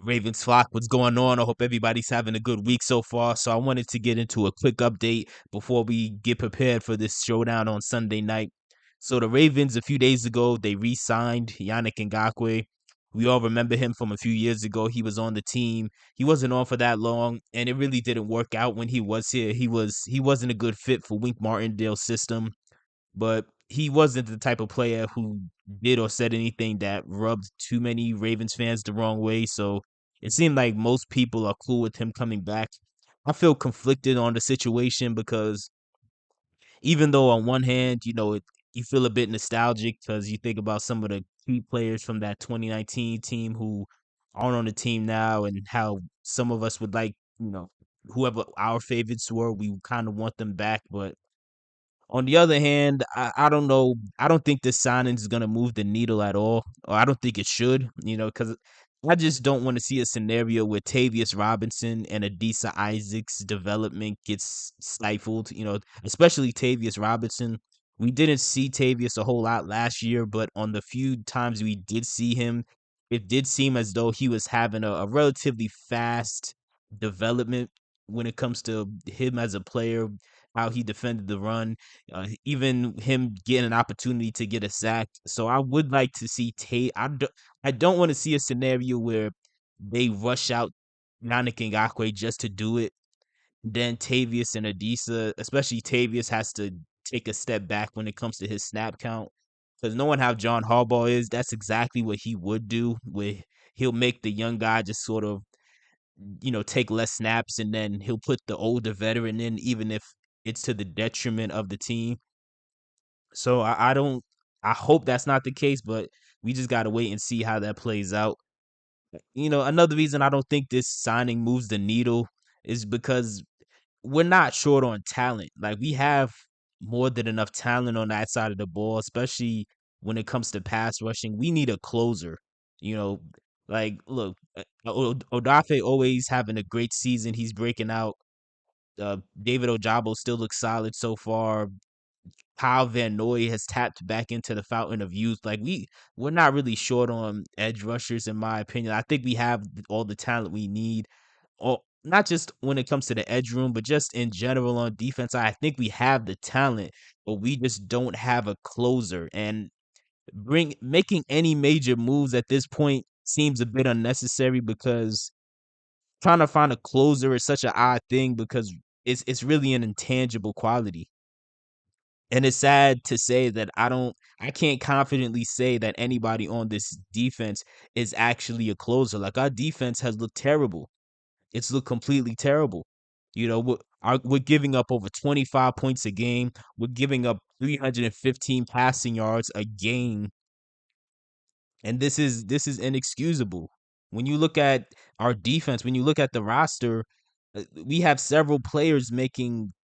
Ravens flock, what's going on? I hope everybody's having a good week so far. So I wanted to get into a quick update before we get prepared for this showdown on Sunday night. So the Ravens, a few days ago, they re-signed Yannick Ngakoue. We all remember him from a few years ago. He was on the team. He wasn't on for that long, and it really didn't work out when he was here. He wasn't a good fit for Wink Martindale's system, but he wasn't the type of player who did or said anything that rubbed too many Ravens fans the wrong way. So it seemed like most people are cool with him coming back. I feel conflicted on the situation because even though on one hand, you feel a bit nostalgic because you think about some of the key players from that 2019 team who aren't on the team now and how some of us would like, whoever our favorites were, we kind of want them back. But on the other hand, I don't know. I don't think this signing is going to move the needle at all, or I don't think it should, because I just don't want to see a scenario where Tavius Robinson and Adisa Isaac's development gets stifled, especially Tavius Robinson. We didn't see Tavius a whole lot last year, but on the few times we did see him, it did seem as though he was having a relatively fast development when it comes to him as a player, how he defended the run, even him getting an opportunity to get a sack. So I would like to see I don't want to see a scenario where they rush out Yannick Ngakoue just to do it. Then Tavius and Adisa, especially Tavius, has to take a step back when it comes to his snap count. Because knowing how John Harbaugh is, that's exactly what he would do. Where he'll make the young guy just sort of take less snaps, and then he'll put the older veteran in, even if it's to the detriment of the team. So I don't, I hope that's not the case, but we just got to wait and see how that plays out. Another reason I don't think this signing moves the needle is because we're not short on talent. Like, we have more than enough talent on that side of the ball, especially when it comes to pass rushing. We need a closer. You know, like, look, Odafe always having a great season. He's breaking out. David Ojabo still looks solid so far. Kyle Van Noy has tapped back into the fountain of youth. Like, we're not really short on edge rushers, in my opinion. I think we have all the talent we need, or not just when it comes to the edge room, but just in general on defense. I think we have the talent, but we just don't have a closer. And bring making any major moves at this point seems a bit unnecessary because trying to find a closer is such an odd thing because it's really an intangible quality. And it's sad to say that I can't confidently say that anybody on this defense is actually a closer. Like, our defense has looked terrible. It's looked completely terrible. We're giving up over 25 points a game. We're giving up 315 passing yards a game, and this is inexcusable. When you look at our defense, when you look at the roster, we have several players making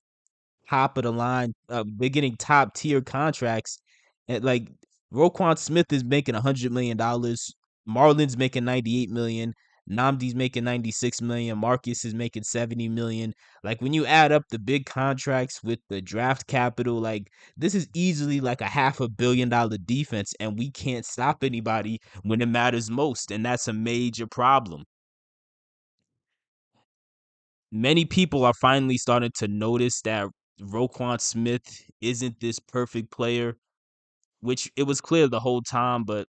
top of the line. They're getting top tier contracts. And like, Roquan Smith is making $100 million. Marlon's making 98 million. Nnamdi's making 96 million. Marcus is making 70 million. Like, when you add up the big contracts with the draft capital, like, this is easily like a $500 million defense, and we can't stop anybody when it matters most, and that's a major problem. Many people are finally starting to notice that Roquan Smith isn't this perfect player, which it was clear the whole time, but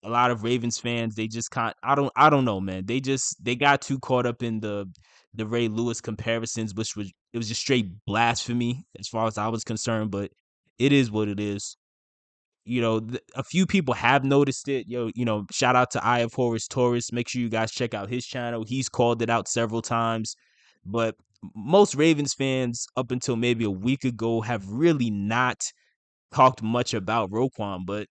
a lot of Ravens fans, they just can't I don't know, man. They got too caught up in the Ray Lewis comparisons, which was just straight blasphemy as far as I was concerned, but it is what it is. A few people have noticed it. Shout out to Eye of Horus Taurus. Make sure you guys check out his channel. He's called it out several times. But most Ravens fans, up until maybe a week ago, have really not talked much about Roquan. But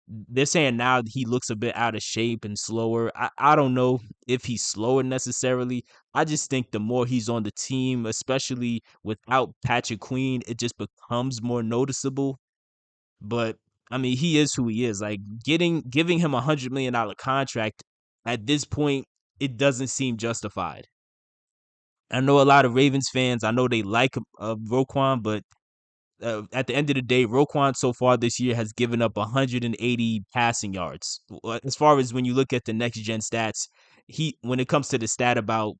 they're saying now that he looks a bit out of shape and slower. I don't know if he's slower necessarily. I just think the more he's on the team, especially without Patrick Queen, it just becomes more noticeable. But I mean, he is who he is. Like, giving him $100 million contract at this point, it doesn't seem justified. I know a lot of Ravens fans. I know they like Roquan, but at the end of the day, Roquan so far this year has given up 180 passing yards. As far as when you look at the next gen stats, when it comes to the stat about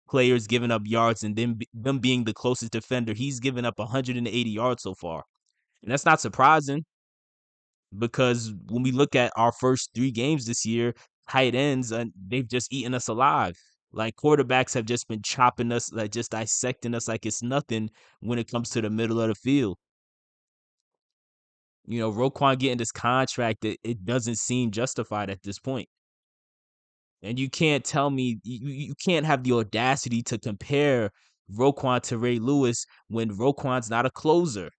players giving up yards and them being the closest defender, he's given up 180 yards so far. And that's not surprising because when we look at our first 3 games this year, tight ends, they've just eaten us alive. Like quarterbacks have just been chopping us, like just dissecting us like it's nothing when it comes to the middle of the field. Roquan getting this contract, it doesn't seem justified at this point. And you can't tell me you can't have the audacity to compare Roquan to Ray Lewis when Roquan's not a closer.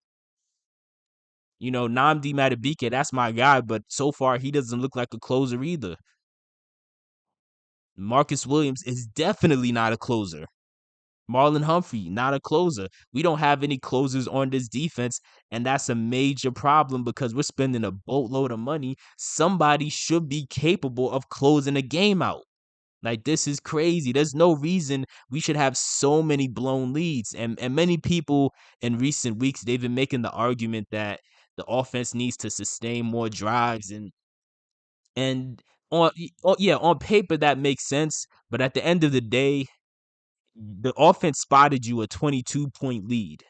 Nnamdi Madubuike, that's my guy, but so far he doesn't look like a closer either. Marcus Williams is definitely not a closer. Marlon Humphrey, not a closer. We don't have any closers on this defense, and that's a major problem because we're spending a boatload of money. Somebody should be capable of closing a game out. Like, this is crazy. There's no reason we should have so many blown leads. And many people in recent weeks, they've been making the argument that the offense needs to sustain more drives. And on paper, that makes sense. But at the end of the day, the offense spotted you a 22-point lead.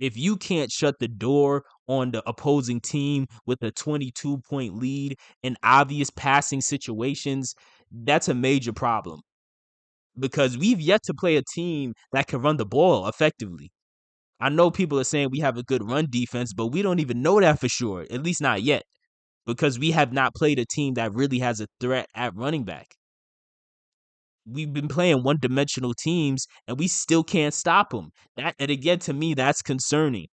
If you can't shut the door on the opposing team with a 22-point lead in obvious passing situations, that's a major problem. Because we've yet to play a team that can run the ball effectively. I know people are saying we have a good run defense, but we don't even know that for sure, at least not yet, because we have not played a team that really has a threat at running back. We've been playing one-dimensional teams, and we still can't stop them. And again, to me, that's concerning.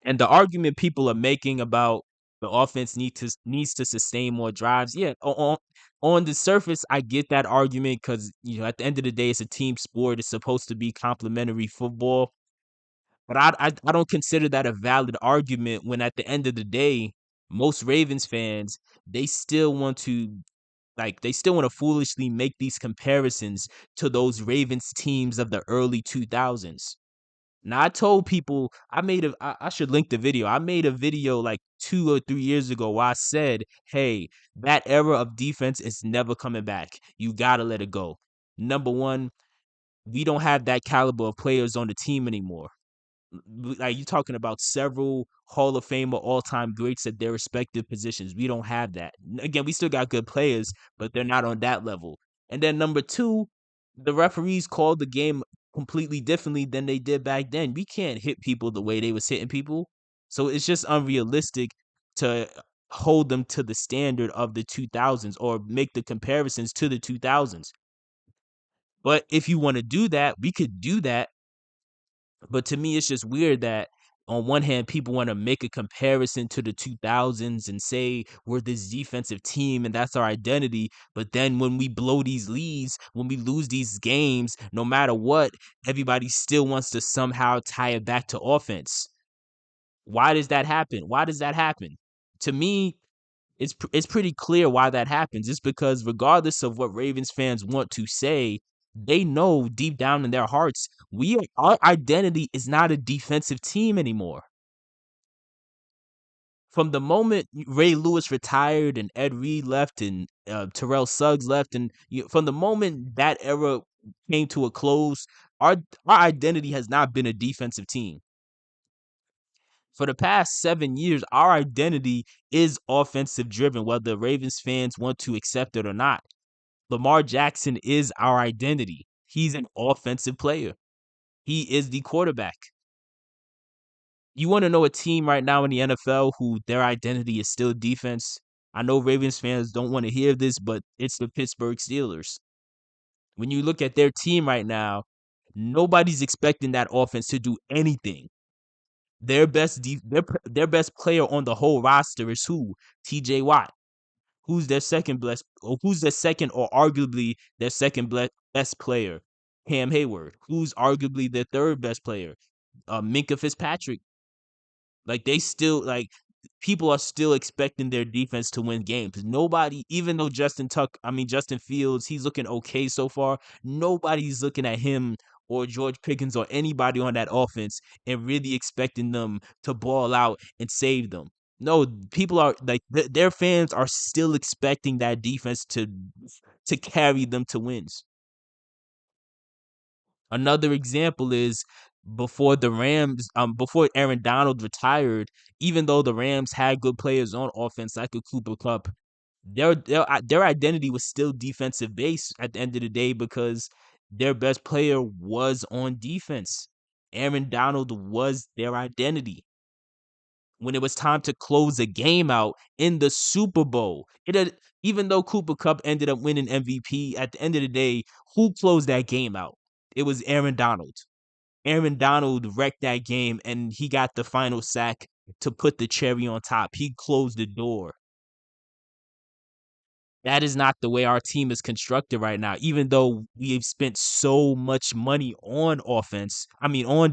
And the argument people are making about the offense needs to sustain more drives. Yeah, on the surface, I get that argument because at the end of the day, it's a team sport. It's supposed to be complementary football. But I don't consider that a valid argument when at the end of the day, most Ravens fans, they still want to foolishly make these comparisons to those Ravens teams of the early 2000s. Now, I told people I should link the video. I made a video like 2 or 3 years ago where I said, hey, that era of defense is never coming back. You got to let it go. Number one, we don't have that caliber of players on the team anymore. Like, you're talking about several Hall of Fame or all-time greats at their respective positions. We don't have that. Again, we still got good players, but they're not on that level. And then number two, the referees called the game completely differently than they did back then. We can't hit people the way they was hitting people. So it's just unrealistic to hold them to the standard of the 2000s or make the comparisons to the 2000s. But if you want to do that, we could do that. But to me, it's just weird that on one hand, people want to make a comparison to the 2000s and say we're this defensive team and that's our identity. But then when we blow these leads, when we lose these games, no matter what, everybody still wants to somehow tie it back to offense. Why does that happen? Why does that happen? To me, it's pretty clear why that happens. It's because regardless of what Ravens fans want to say, they know deep down in their hearts, our identity is not a defensive team anymore. From the moment Ray Lewis retired and Ed Reed left and Terrell Suggs left, and from the moment that era came to a close, our identity has not been a defensive team. For the past 7 years, our identity is offensive driven, whether Ravens fans want to accept it or not. Lamar Jackson is our identity. He's an offensive player. He is the quarterback. You want to know a team right now in the NFL who their identity is still defense? I know Ravens fans don't want to hear this, but it's the Pittsburgh Steelers. When you look at their team right now, nobody's expecting that offense to do anything. Their their best player on the whole roster is who? TJ Watt. Who's their second best? Or who's their second or arguably their second best player? Cam Hayward. Who's arguably their third best player? Minkah Fitzpatrick. Like, people are still expecting their defense to win games. Nobody, even though Justin Fields, he's looking okay so far. Nobody's looking at him or George Pickens or anybody on that offense and really expecting them to ball out and save them. No, people are like their fans are still expecting that defense to carry them to wins. Another example is before Aaron Donald retired, even though the Rams had good players on offense like a Cooper Cup, their identity was still defensive based at the end of the day because their best player was on defense. Aaron Donald was their identity. When it was time to close a game out in the Super Bowl, even though Cooper Cup ended up winning MVP, at the end of the day, who closed that game out? It was Aaron Donald. Aaron Donald wrecked that game and he got the final sack to put the cherry on top. He closed the door. That is not the way our team is constructed right now. Even though we've spent so much money on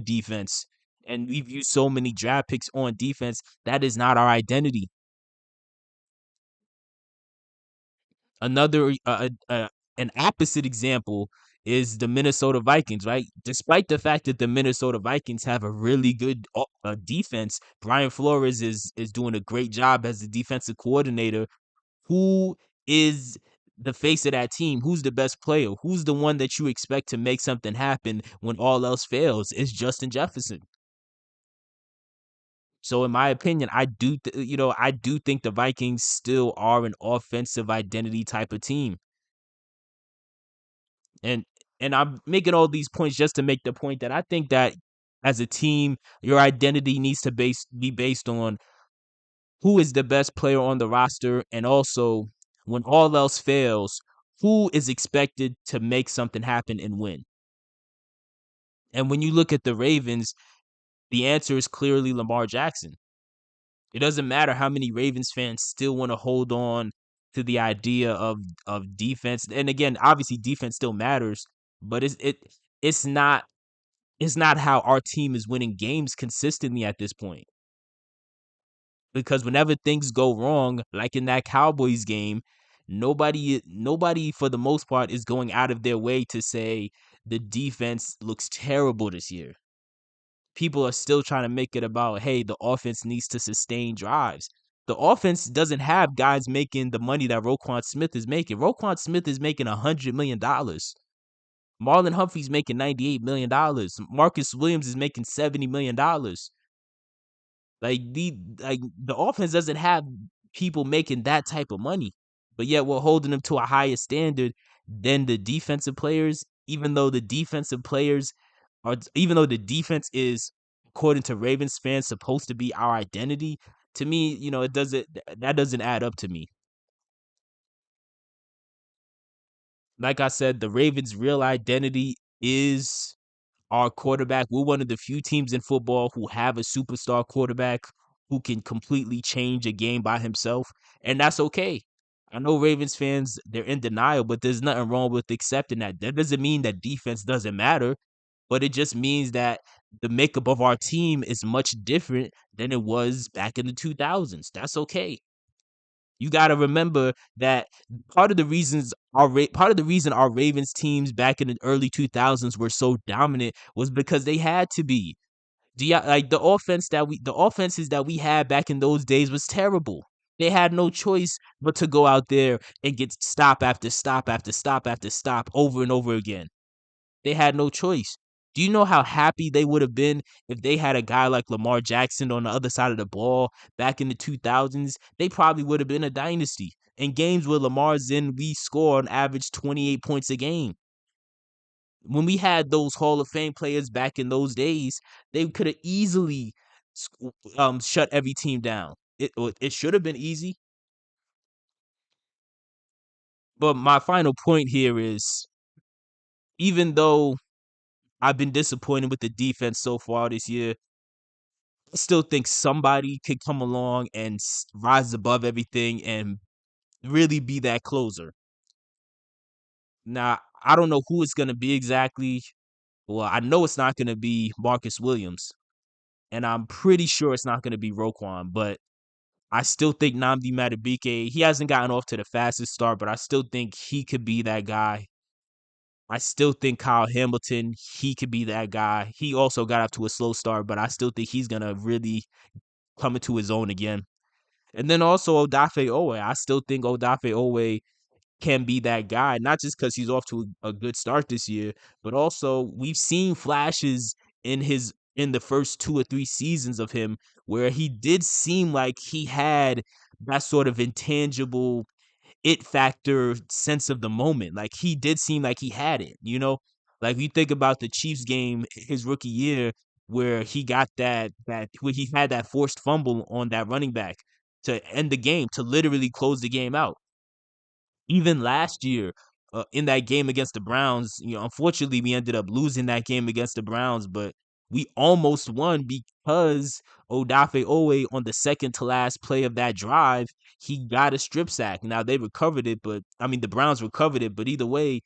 defense, and we've used so many draft picks on defense, that is not our identity. Another an opposite example is the Minnesota Vikings, right? Despite the fact that the Minnesota Vikings have a really good defense, Brian Flores is doing a great job as the defensive coordinator. Who is the face of that team? Who's the best player? Who's the one that you expect to make something happen when all else fails? It's Justin Jefferson. So in my opinion, I do think the Vikings still are an offensive identity type of team. And I'm making all these points just to make the point that I think that as a team, your identity needs to be based on who is the best player on the roster, and also when all else fails, who is expected to make something happen and win. And when you look at the Ravens, the answer is clearly Lamar Jackson. It doesn't matter how many Ravens fans still want to hold on to the idea of defense. And again, obviously defense still matters, but it's not it's not how our team is winning games consistently at this point. Because whenever things go wrong, like in that Cowboys game, nobody for the most part is going out of their way to say the defense looks terrible this year. People are still trying to make it about, hey, the offense needs to sustain drives. The offense doesn't have guys making the money that Roquan Smith is making. Roquan Smith is making $100 million. Marlon Humphrey's making $98 million. Marcus Williams is making $70 million. The offense doesn't have people making that type of money, but yet we're holding them to a higher standard than the defensive players. Even though the defense is, according to Ravens fans, supposed to be our identity. To me, that doesn't add up to me. Like I said, the Ravens' real identity is our quarterback. We're one of the few teams in football who have a superstar quarterback who can completely change a game by himself, and that's okay. I know Ravens fans, they're in denial, but there's nothing wrong with accepting that. That doesn't mean that defense doesn't matter, but it just means that the makeup of our team is much different than it was back in the 2000s. That's okay. You got to remember that part of the reason our Ravens teams back in the early 2000s were so dominant was because they had to be. Like the offenses that we had back in those days was terrible. They had no choice but to go out there and get stop after stop after stop after stop over and over again. They had no choice. Do you know how happy they would have been if they had a guy like Lamar Jackson on the other side of the ball back in the 2000s? They probably would have been a dynasty. In games where Lamar's in, we score on average 28 points a game. When we had those Hall of Fame players back in those days, they could have easily shut every team down. It should have been easy. But my final point here is, even though I've been disappointed with the defense so far this year, I still think somebody could come along and rise above everything and really be that closer. Now, I don't know who it's going to be exactly. Well, I know it's not going to be Marcus Williams, and I'm pretty sure it's not going to be Roquan, but I still think Nnamdi Madubuike, he hasn't gotten off to the fastest start, but I still think he could be that guy. I still think Kyle Hamilton, he could be that guy. He also got off to a slow start, but I still think he's going to really come into his own again. And then also Odafe Owe. I still think Odafe Owe can be that guy, not just because he's off to a good start this year, but also we've seen flashes in the first 2 or 3 seasons of him where he did seem like he had that sort of intangible it factor sense of the moment. Like he did seem like he had it, you know? Like you think about the Chiefs game his rookie year where he got that where he had that forced fumble on that running back to end the game, to literally close the game out. Even last year, in that game against the Browns, unfortunately, we ended up losing that game against the Browns, but we almost won because Odafe Owe on the second to last play of that drive, he got a strip sack. Now they recovered it, but I mean the Browns recovered it, but either way,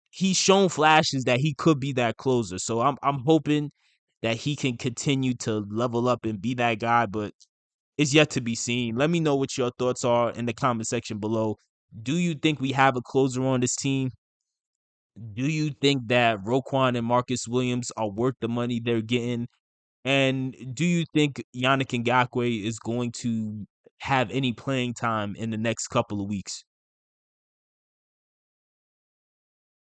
he's shown flashes that he could be that closer. So I'm hoping that he can continue to level up and be that guy, but it's yet to be seen. Let me know what your thoughts are in the comment section below. Do you think we have a closer on this team? Do you think that Roquan and Marcus Williams are worth the money they're getting? And do you think Yannick Ngakoue is going to have any playing time in the next couple of weeks?